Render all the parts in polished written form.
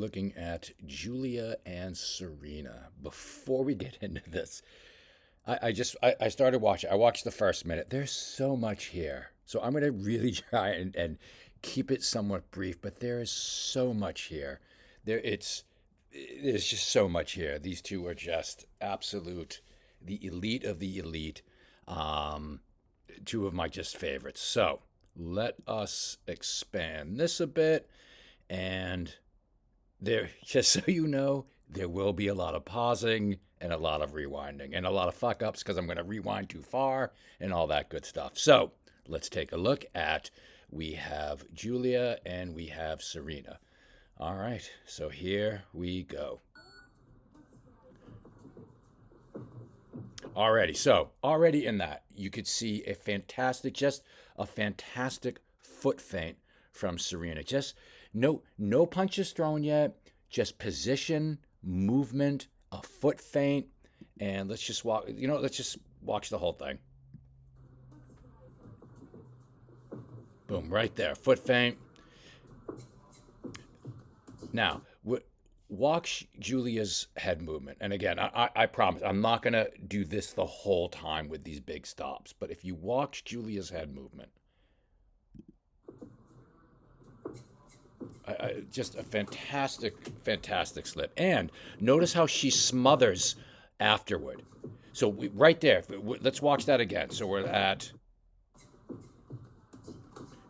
Looking at Julia and Serena. Before we get into this, I started watching. I watched the first minute. There's so much here, so I'm gonna really try and keep it somewhat brief. But there is so much here. There's just so much here. These two are just absolute, the elite of the elite. Um, Two of my just favorites. So let us expand this a bit and there, just so you know, there will be a lot of pausing and a lot of rewinding and a lot of fuck ups because I'm going to rewind too far and all that good stuff. So let's take a look at we have Julia and we have Serena. All right, so here we go. Already in that, you could see just a fantastic foot feint from Serena. Just no punches thrown yet, just position, movement, a foot feint, and let's just let's just watch the whole thing. Boom, right there, foot feint. Now, watch Julia's head movement. And again, I promise I'm not going to do this the whole time with these big stops. But if you watch Julia's head movement, just a fantastic slip. And notice how she smothers afterward. So right there, let's watch that again. So we're at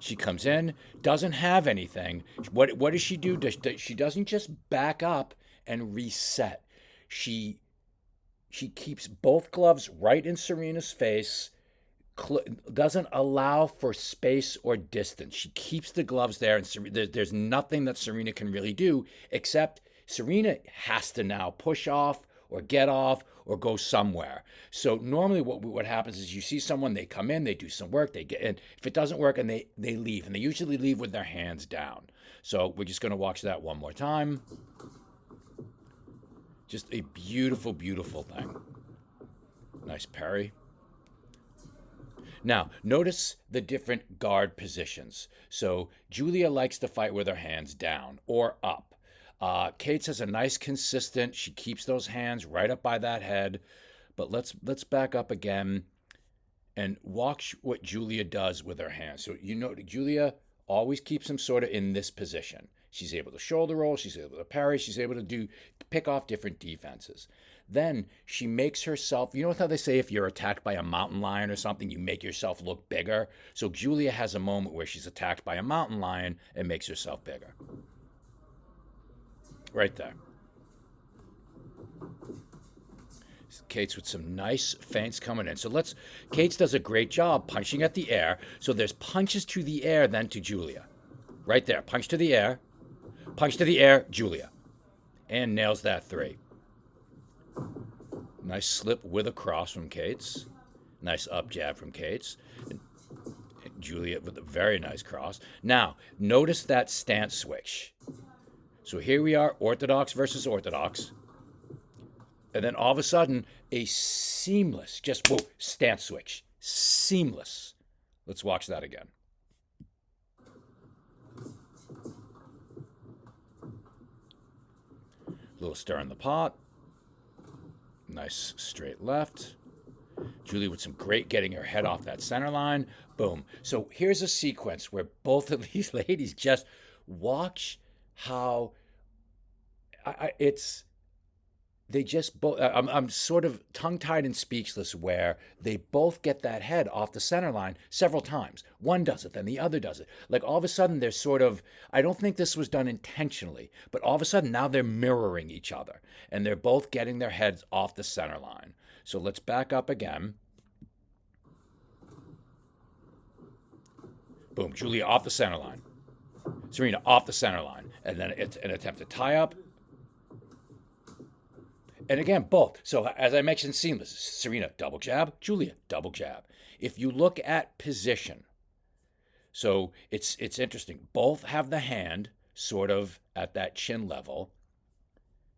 she comes in, doesn't have anything. What does she do? She doesn't just back up and reset. She she keeps both gloves right in Serena's face. Doesn't allow for space or distance. She keeps the gloves there, and there's nothing that Serena can really do except Serena has to now push off or get off or go somewhere. So normally what happens is you see someone, they come in, they do some work, they get in. If it doesn't work, and they leave, and they usually leave with their hands down. So we're just going to watch that one more time. Just a beautiful thing. Nice parry. Now, notice the different guard positions. So Julia likes to fight with her hands down or up. Kate's has a nice consistent. She keeps those hands right up by that head. But let's back up again and watch what Julia does with her hands. So Julia always keeps them sort of in this position. She's able to shoulder roll. She's able to parry. She's able to pick off different defenses. Then she makes herself, you know how they say if you're attacked by a mountain lion or something, you make yourself look bigger? So Julia has a moment where she's attacked by a mountain lion and makes herself bigger. Right there. Kate's with some nice feints coming in. Kate's does a great job punching at the air. So there's punches to the air, then to Julia. Right there. Punch to the air, Julia. And nails that three. Nice slip with a cross from Kate's. Nice up jab from Kate's. Julia with a very nice cross. Now, notice that stance switch. So here we are, orthodox versus orthodox. And then all of a sudden, a seamless, just whoa, stance switch. Seamless. Let's watch that again. Little stir in the pot. Nice straight left. Julie with some great getting her head off that center line. Boom. So here's a sequence where both of these ladies just watch how they just both. I'm sort of tongue tied and speechless where they both get that head off the center line several times. One does it, then the other does it. Like all of a sudden, they're sort of. I don't think this was done intentionally, but all of a sudden now they're mirroring each other and they're both getting their heads off the center line. So let's back up again. Boom, Julia off the center line. Serena off the center line. And then it's an attempt to tie up. And again, both. So as I mentioned, seamless. Serena, double jab. Julia, double jab. If you look at position, so it's interesting. Both have the hand sort of at that chin level.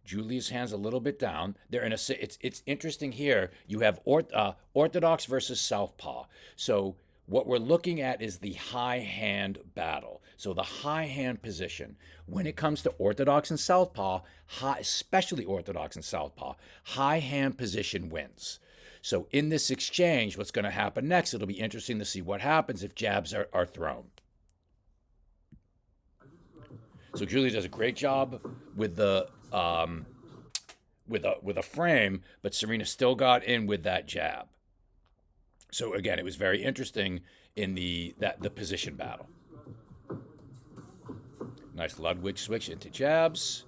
Julia's hand's a little bit down. They're in a. It's interesting here. You have orthodox versus southpaw. So What we're looking at is the high hand battle. So the high hand position. When it comes to orthodox and southpaw, especially orthodox and southpaw, high hand position wins. So in this exchange, what's going to happen next? It'll be interesting to see what happens if jabs are thrown. So Julia does a great job with the with a frame, but Serena still got in with that jab. So again, it was very interesting in the position battle. Nice Ludwig switch into jabs.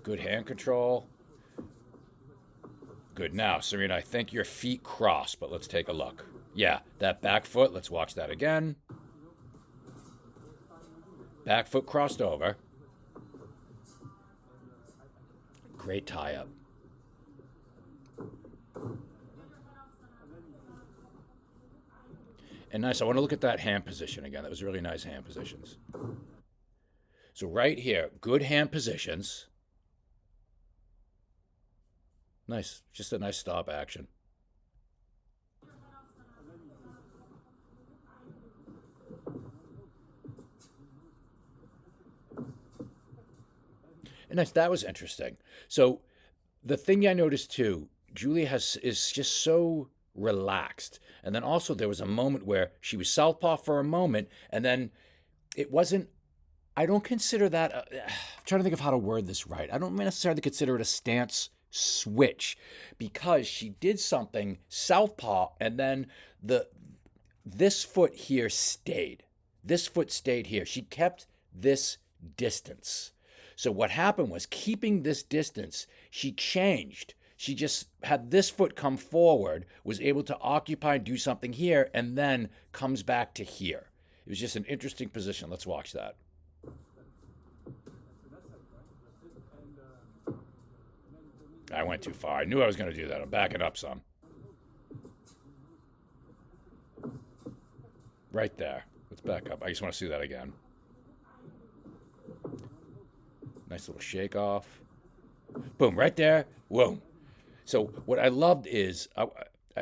Good hand control. Good. Now, Serena, I think your feet cross, but let's take a look. Yeah, that back foot, let's watch that again. Back foot crossed over. Great tie-up. And nice, I want to look at that hand position again. That was really nice hand positions. So right here, good hand positions. Nice, just a nice stop action. And nice, that was interesting. So the thing I noticed too, Julia is just so relaxed. And then also there was a moment where she was southpaw for a moment, and then it wasn't. I don't consider that. I'm trying to think of how to word this right. I don't necessarily consider it a stance switch, because she did something southpaw, and then this foot here stayed. This foot stayed here. She kept this distance. So what happened was, keeping this distance, she changed. She just had this foot come forward, was able to occupy and do something here, and then comes back to here. It was just an interesting position. Let's watch that. I went too far. I knew I was going to do that. I'm backing up some. Right there. Let's back up. I just want to see that again. Nice little shake off. Boom, right there. Whoa. So what I loved is,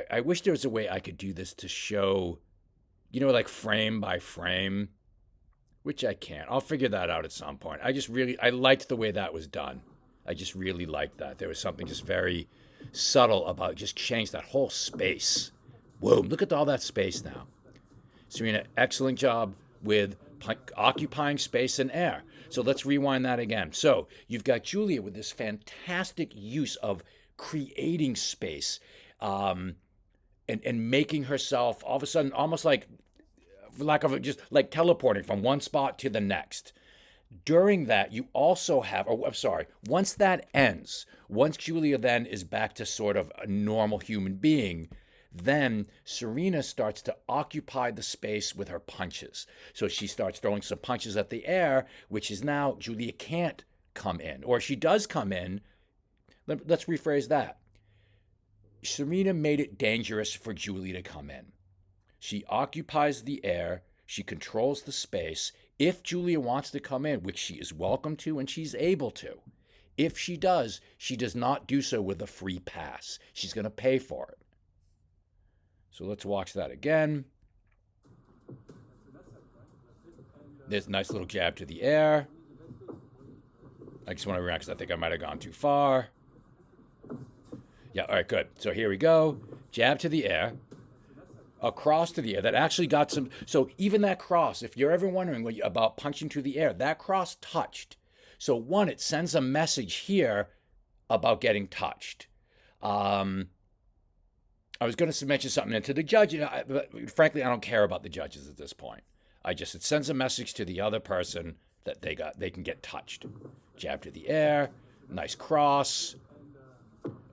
I wish there was a way I could do this to show, like frame by frame, which I can't. I'll figure that out at some point. I liked the way that was done. I just really liked that. There was something just very subtle about just change that whole space. Whoa, look at all that space now. Serena, excellent job with occupying space and air. So let's rewind that again. So you've got Julia with this fantastic use of creating space, and making herself all of a sudden almost like, for lack of just like teleporting from one spot to the next. During that, you also have, once that ends, once Julia then is back to sort of a normal human being, then Serena starts to occupy the space with her punches. So she starts throwing some punches at the air, which is now Julia can't come in. Or she does come in. Let's rephrase that. Serena made it dangerous for Julia to come in. She occupies the air. She controls the space. If Julia wants to come in, which she is welcome to and she's able to, if she does not do so with a free pass. She's going to pay for it. So let's watch that again. There's a nice little jab to the air. I just want to react because I think I might have gone too far. Yeah, all right, good. So here we go. Jab to the air. Across to the air. That actually got some. So even that cross, if you're ever wondering about punching to the air, that cross touched. So one, it sends a message here about getting touched. I was going to mention something to the judge. But frankly, I don't care about the judges at this point. It sends a message to the other person that they can get touched. Jab to the air. Nice cross.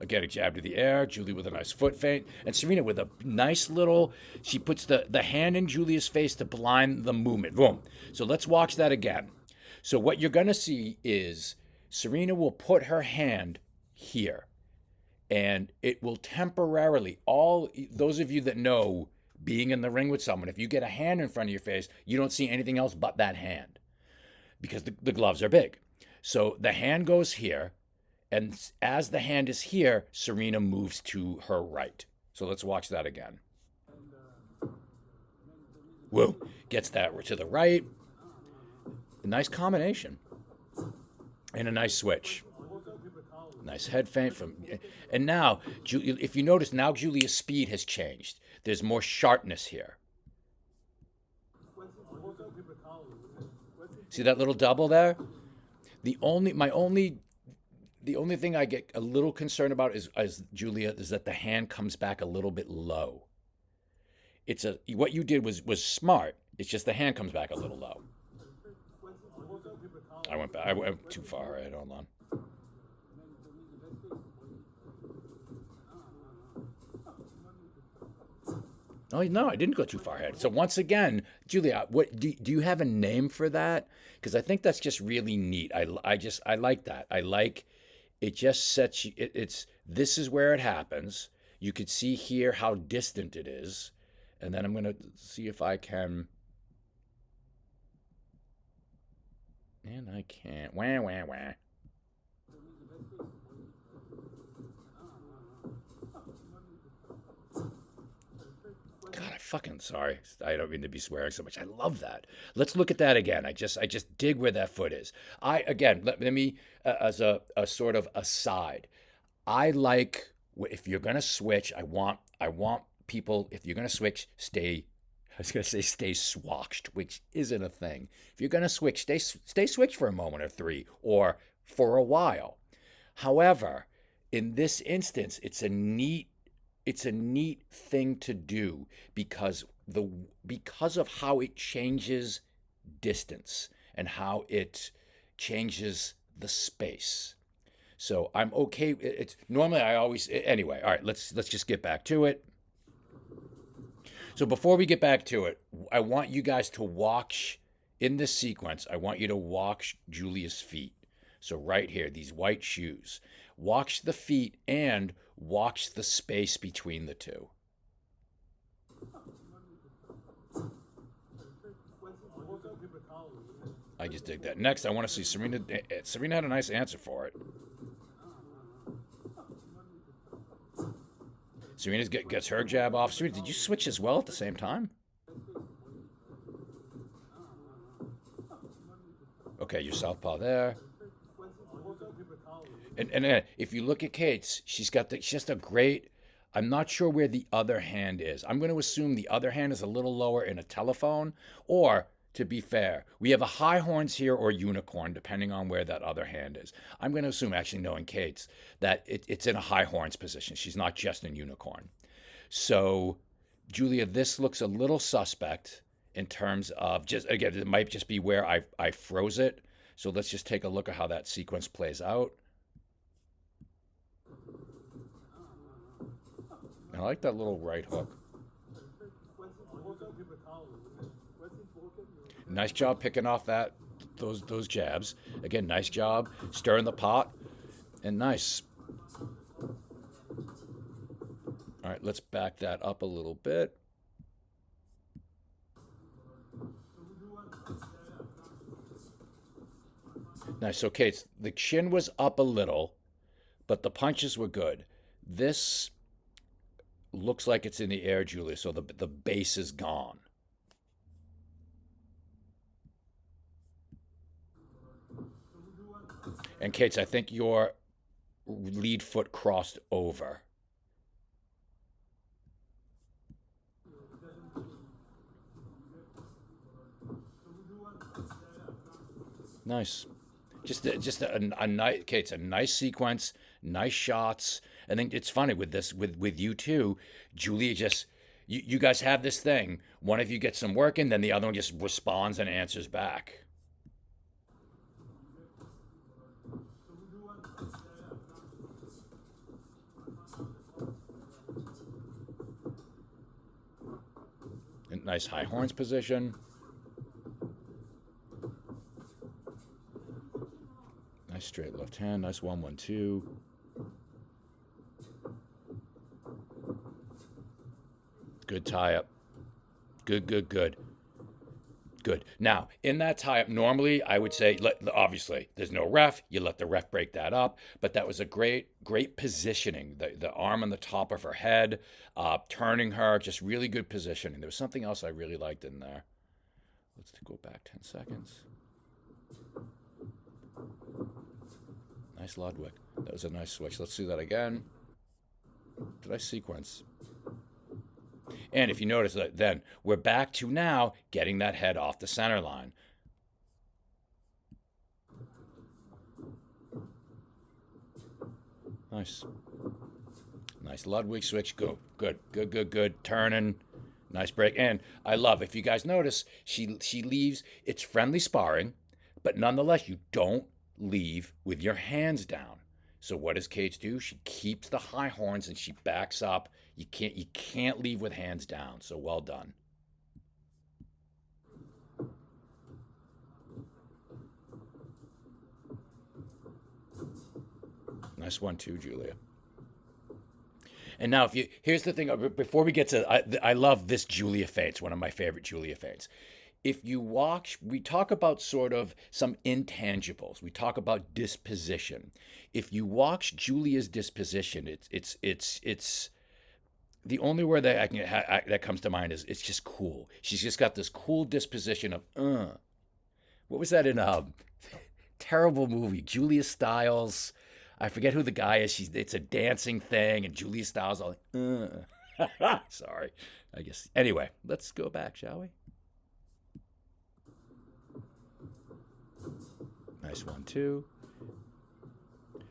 Again, a jab to the air. Julie with a nice foot feint. And Serena with a nice little, she puts the hand in Julia's face to blind the movement. Boom. So let's watch that again. So what you're going to see is Serena will put her hand here. And it will temporarily, all those of you that know being in the ring with someone, if you get a hand in front of your face, you don't see anything else but that hand because the gloves are big. So the hand goes here. And as the hand is here, Serena moves to her right. So let's watch that again. Whoa. Gets that to the right. A nice combination. And a nice switch. Nice head feint from, and now, if you notice, now Julia's speed has changed. There's more sharpness here. See that little double there? The only, my only, the only thing I get a little concerned about is, as Julia, is that the hand comes back a little bit low. It's a what you did was smart. It's just the hand comes back a little low. I went too far. Right, hold on. Oh no, I didn't go too far ahead. So once again, Julia, what do you have a name for that? Because I think that's just really neat. I like that. I like it. Just sets you. It's this is where it happens. You could see here how distant it is, and then I'm gonna see if I can. And I can't. Wah wah wah. God, I fucking sorry. I don't mean to be swearing so much. I love that. Let's look at that again. I just dig where that foot is. I again let me as a sort of aside. I like if you're gonna switch. I want people if you're gonna switch, stay. I was gonna say stay swatched, which isn't a thing. If you're gonna switch, stay switched for a moment or three, or for a while. However, in this instance, it's a neat thing to do because of how it changes distance and how it changes the space. So I'm okay. It's normally I always anyway. All right, let's just get back to it. So before we get back to it, I want you guys to watch in this sequence. I want you to watch Julia's feet. So right here, these white shoes. Watch the feet and watch the space between the two. I just dig that. Next, I want to see Serena. Serena had a nice answer for it. Serena gets her jab off. Serena, did you switch as well at the same time? Okay, your southpaw there. And if you look at Kate's, she's just a great. I'm not sure where the other hand is. I'm going to assume the other hand is a little lower in a telephone, or to be fair, we have a high horns here or unicorn, depending on where that other hand is. I'm going to assume, actually knowing Kate's, that it's in a high horns position. She's not just in unicorn. So, Julia, this looks a little suspect in terms of just again, it might just be where I froze it. So let's just take a look at how that sequence plays out. I like that little right hook. Nice job picking off those jabs. Again, nice job stirring the pot, and nice. All right, let's back that up a little bit. Nice. Okay, the chin was up a little, but the punches were good. This looks like it's in the air, Julia. So the base is gone. And Kate's, I think your lead foot crossed over. Nice. Just a nice, Kate's a nice sequence, nice shots. I think it's funny with this with you two, Julia just you guys have this thing. One of you gets some work in, then the other one just responds and answers back. Nice high horns position. Nice straight left hand. Nice 1-1-2. Good tie up. Good. Good. Now, in that tie up, normally I would say, obviously, there's no ref. You let the ref break that up. But that was a great positioning. The arm on the top of her head, turning her, just really good positioning. There was something else I really liked in there. Let's go back 10 seconds. Nice Ludwig. That was a nice switch. Let's do that again. Did I sequence? And if you notice that, then we're back to now getting that head off the center line. Nice. Nice Ludwig switch. Good. Turning. Nice break. And I love, if you guys notice, she leaves. It's friendly sparring, but nonetheless, you don't leave with your hands down. So what does Kate do? She keeps the high horns and she backs up. You can't leave with hands down. So well done. Nice one too, Julia. And now, if you here's the thing. Before we get to, I love this Julia feint. It's one of my favorite Julia feints. If you watch, we talk about sort of some intangibles. We talk about disposition. If you watch Julia's disposition, it's the only word that that comes to mind is it's just cool. She's just got this cool disposition of what was that in a terrible movie? Julia Stiles. I forget who the guy is. It's a dancing thing, and Julia Stiles all like, sorry. I guess anyway. Let's go back, shall we? Nice one too.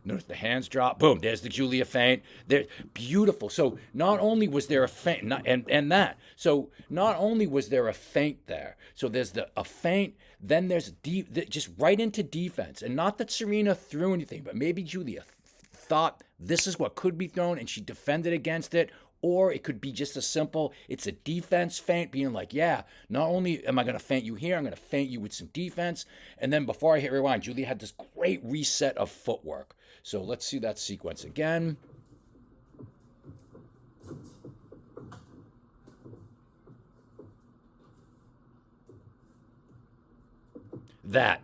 Notice the hands drop. Boom. There's the Julia feint. There, beautiful. So not only was there a feint, and that. So not only was there a feint there. So there's a feint. Then there's just right into defense. And not that Serena threw anything, but maybe Julia thought this is what could be thrown, and she defended against it. Or it could be just a simple, it's a defense feint, being like, yeah, not only am I going to feint you here, I'm going to feint you with some defense. And then before I hit rewind, Julia had this great reset of footwork. So let's see that sequence again. That.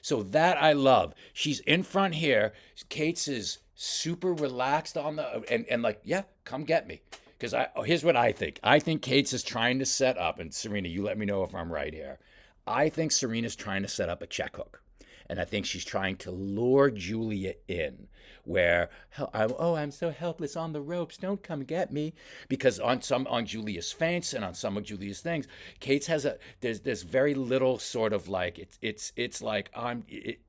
So that I love. She's in front here. Kate's is super relaxed on the and like, yeah, come get me. Because here's what I think. I think Kate's is trying to set up, and Serena, you let me know if I'm right here. I think Serena's trying to set up a check hook. And I think she's trying to lure Julia in, where I'm so helpless on the ropes. Don't come get me, because on Julia's feints and on some of Julia's things, Kate's has there's very little sort of like it's like it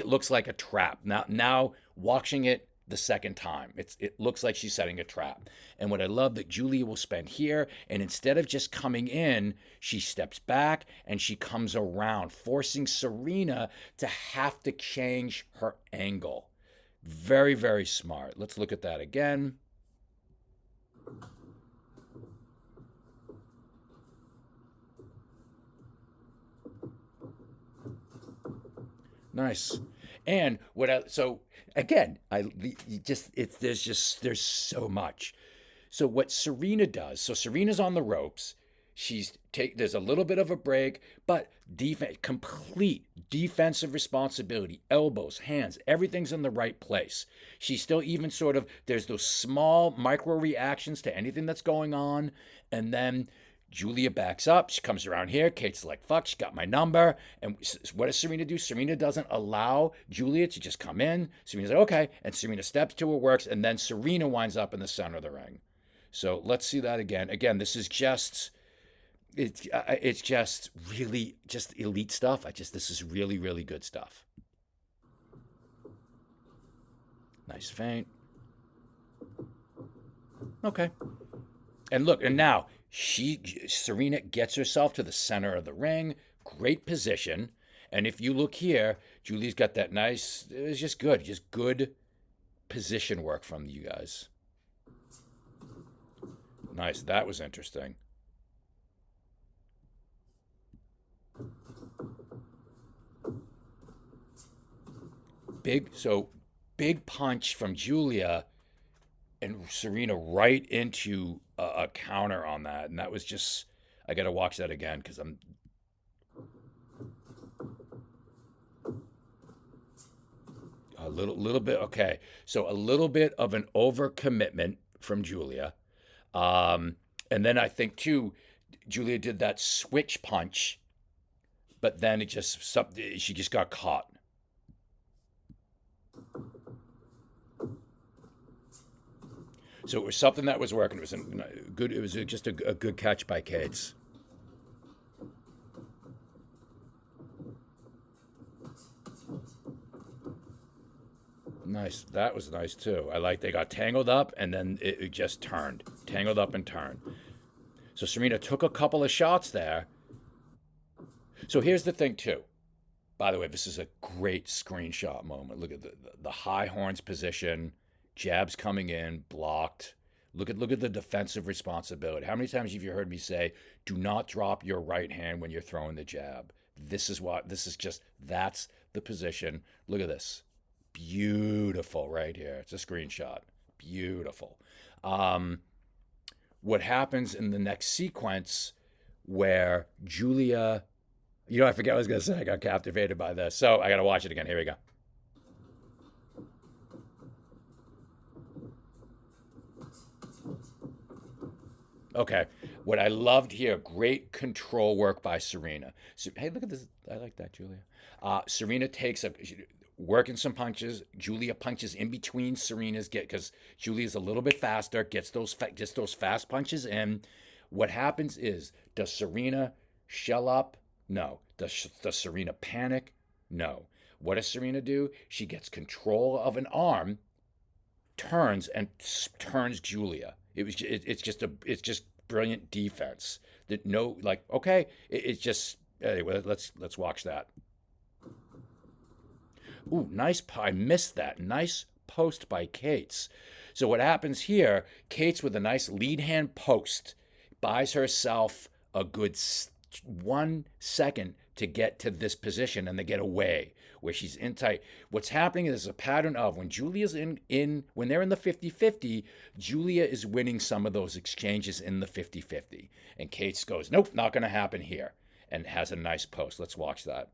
looks like a trap. Now watching it the second time, it looks like she's setting a trap. And what I love that Julia will spend here, and instead of just coming in, she steps back and she comes around, forcing Serena to have to change her angle. Very, very smart. Let's look at that again. Nice. And so again, there's so much. So what Serena does, so Serena's on the ropes. There's a little bit of a break, but complete defensive responsibility, elbows, hands, everything's in the right place. She's still even sort of, there's those small micro reactions to anything that's going on, and then Julia backs up. She comes around here. Kate's like, fuck, she got my number. And what does Serena do? Serena doesn't allow Julia to just come in. Serena's like, okay. And Serena steps to her, works, and then Serena winds up in the center of the ring. So let's see that again. Again, this is just, it's just really just elite stuff. This is really, really good stuff. Nice feint. Okay. And look, and now Serena gets herself to the center of the ring, great position. And if you look here, Julie's got that nice, it was just good position work from you guys. Nice, that was interesting. Big punch from Julia, and Serena right into a counter on that. And that was just, I got to watch that again because I'm a little bit okay. So a little bit of an overcommitment from Julia. Um, and then I think too, Julia did that switch punch, but then she just got caught. So it was something that was working. It was a good. It was just a good catch by Cates. Nice. That was nice too. I like they got tangled up and then it just turned, tangled up and turned. So Serena took a couple of shots there. So here's the thing too. By the way, this is a great screenshot moment. Look at the high horns position, jabs coming in, blocked. Look at the defensive responsibility. How many times have you heard me say, "Do not drop your right hand when you're throwing the jab"? This is just that's the position. Look at this. Beautiful right here. It's a screenshot. Beautiful. Um, what happens in the next sequence where Julia, I forget what I was going to say. I got captivated by this. So I got to watch it again. Here we go. Okay. What I loved here, great control work by Serena. So, hey, look at this. I like that, Julia. Serena takes working some punches. Julia punches in between Serena's because Julia's a little bit faster, gets those fast punches in. What happens is, does Serena shell up? No. Does Serena panic? No. What does Serena do? She gets control of an arm, turns Julia. It's just brilliant defense. That no like okay, it's just anyway. Let's watch that. Ooh, nice. I missed that. Nice post by Cates. So what happens here? Cates with a nice lead hand post buys herself a good 1 second to get to this position and to get away where she's in tight. What's happening is a pattern of when Julia's in when they're in the 50-50, Julia is winning some of those exchanges in the 50-50. And Cates goes, nope, not going to happen here, and has a nice post. Let's watch that.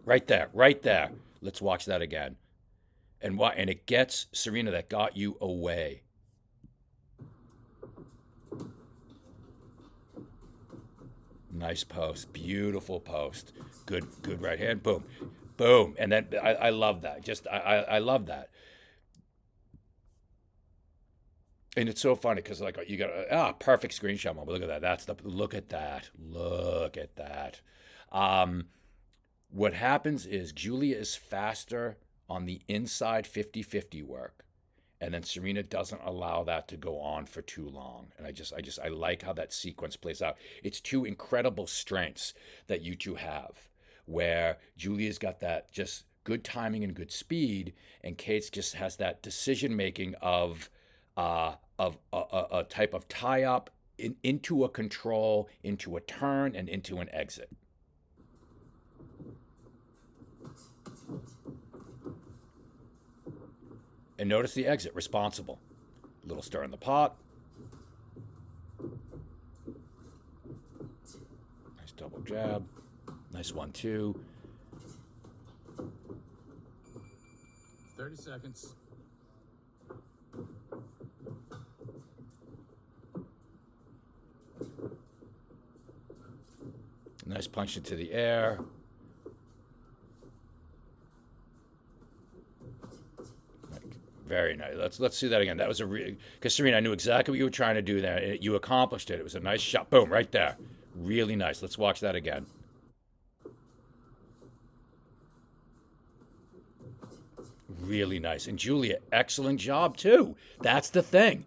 Right there, right there. Let's watch that again. And it gets Serena that got you away. Nice post, beautiful post. Good right hand. Boom, boom. And then I love that. I love that. And it's so funny because like you got perfect screenshot moment. Look at that. Look at that. Look at that. Um, what happens is Julia is faster on the inside 50-50 work. And then Serena doesn't allow that to go on for too long. And I like how that sequence plays out. It's two incredible strengths that you two have, where Julia's got that just good timing and good speed, and Kate's just has that decision making of a type of tie up into a control, into a turn, and into an exit. And notice the exit, responsible. A little stir in the pot. Nice double jab. Nice 1-2. 30 seconds. Nice punch into the air. Very nice. Let's see that again. That was a because Serena, I knew exactly what you were trying to do there. You accomplished it. It was a nice shot. Boom, right there. Really nice. Let's watch that again. Really nice. And Julia, excellent job too. That's the thing.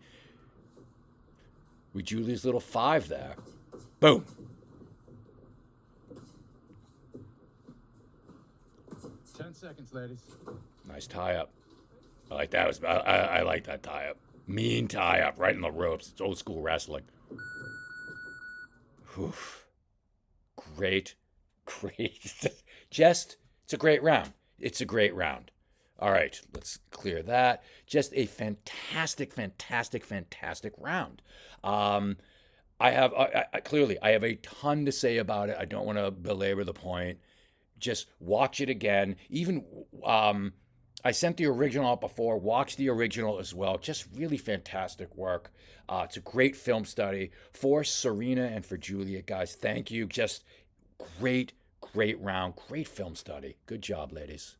With Julia's little 5 there. Boom. 10 seconds, ladies. Nice tie up. I like that. I like that tie up. Mean tie up, right in the ropes. It's old school wrestling. Whew. Great, great. Just, it's a great round. It's a great round. All right, let's clear that. Just a fantastic, fantastic, fantastic round. Um, clearly I have a ton to say about it. I don't want to belabor the point. Just watch it again. Even I sent the original out before. Watch the original as well. Just really fantastic work. It's a great film study for Serena and for Julia, guys. Thank you. Just great, great round. Great film study. Good job, ladies.